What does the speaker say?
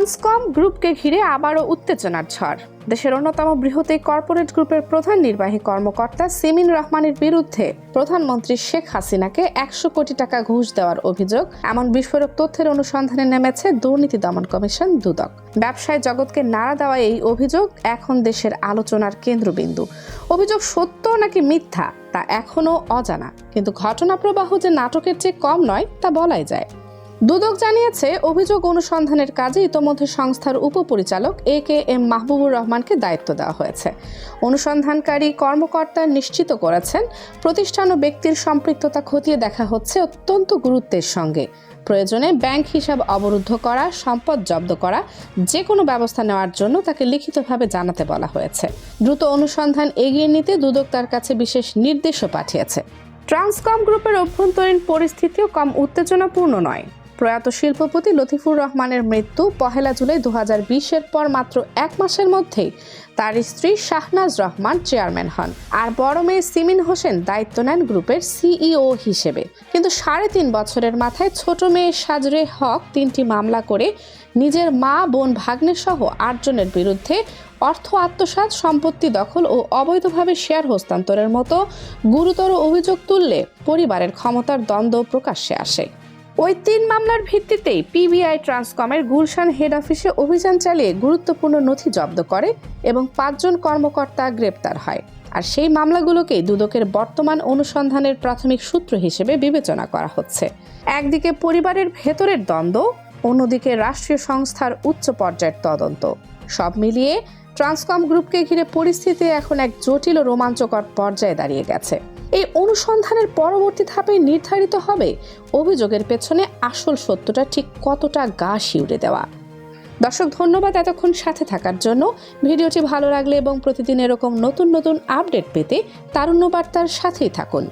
ট্রান্সকম গ্রুপকে ঘিরে আবারও উত্তেজনার ঝড়। দেশের অন্যতম বৃহৎ এই কর্পোরেট গ্রুপের প্রধান নির্বাহী কর্মকর্তা সিমিন রহমানের বিরুদ্ধে প্রধানমন্ত্রী শেখ হাসিনাকে ১০০ কোটি টাকা ঘুষ দেওয়ার অভিযোগ, এমন বিস্ফোরক তথ্যের অনুসন্ধানে নেমেছে দুর্নীতি দমন কমিশন দুদক। ব্যবসায় জগৎকে নাড়া দেওয়া এই অভিযোগ এখন দেশের আলোচনার কেন্দ্রবিন্দু। অভিযোগ সত্য নাকি মিথ্যা তা এখনও অজানা, কিন্তু ঘটনা প্রবাহ যে নাটকের চেয়ে কম নয় তা বলাই যায়। দুদক জানিয়েছে, অভিযোগ অনুসন্ধানের কাজে ইতোমধ্যে সংস্থার উপপরিচালক AKM মাহবুবুর রহমানকে দায়িত্ব দেওয়া হয়েছে। অনুসন্ধানকারী কর্মকর্তা নিশ্চিত করেছেন, প্রতিষ্ঠান ও ব্যক্তির সম্পৃক্ততা খতিয়ে দেখা হচ্ছে অত্যন্ত গুরুত্বের সঙ্গে। প্রয়োজনে ব্যাংক হিসাব অবরুদ্ধ করা, সম্পদ জব্দ করা, যে কোনো ব্যবস্থা নেওয়ার জন্য তাকে লিখিতভাবে জানাতে বলা হয়েছে। দ্রুত অনুসন্ধান এগিয়ে নিতে দুদক তার কাছে বিশেষ নির্দেশও পাঠিয়েছে। ট্রান্সকম গ্রুপের অভ্যন্তরীণ পরিস্থিতিও কম উত্তেজনাপূর্ণ নয়। প্রয়াত শিল্পপতি লতিফুর রহমানের মৃত্যু ১ জুলাই ২০২০-এর পর মাত্র ১ মাসের মধ্যেই তার স্ত্রী শাহনাজ রহমান চেয়ারম্যান হন, আর বড় মেয়ে সিমিন হোসেন দায়িত্ব নেন গ্রুপের CEO হিসেবে। কিন্তু ৩.৫ বছরের মাথায় ছোট মেয়ে সাজরে হক ৩টি মামলা করে নিজের মা, বোন, ভাগ্নে সহ ৮ জনের বিরুদ্ধে অর্থ আত্মসাৎ, সম্পত্তি দখল ও অবৈধভাবে শেয়ার হস্তান্তরের মতো গুরুতর অভিযোগ তুললে পরিবারের ক্ষমতার দ্বন্দ্ব প্রকাশ্যে আসে। ওই ৩ মামলার ভিত্তিতেই PBI ট্রান্সকমের গুলশান হেড অফিসে অভিযান চালিয়ে গুরুত্বপূর্ণ নথি জব্দ করে এবং ৫ জন কর্মকর্তা গ্রেপ্তার হয়। আর সেই মামলাগুলোকেই দুদকের বর্তমান অনুসন্ধানের প্রাথমিক সূত্র হিসেবে বিবেচনা করা হচ্ছে। একদিকে পরিবারের ভেতরের দ্বন্দ্ব, অন্যদিকে রাষ্ট্রীয় সংস্থার উচ্চ পর্যায়ের তদন্ত। সব মিলিয়ে ট্রান্সকম গ্রুপকে ঘিরে পরিস্থিতি এখন এক জটিল ও রোমাঞ্চকর পর্যায়ে দাঁড়িয়ে গেছে। এই অনুসন্ধানের পরবর্তী ধাপে নির্ধারিত হবে অভিযোগের পেছনে আসল সত্যটা ঠিক কতটা গা শিউরে দেওয়া। দর্শক, ধন্যবাদ এতক্ষণ সাথে থাকার জন্য। ভিডিওটি ভালো লাগলে এবং প্রতিদিন এরকম নতুন নতুন আপডেট পেতে তারুণ্য বার্তার সাথেই থাকুন।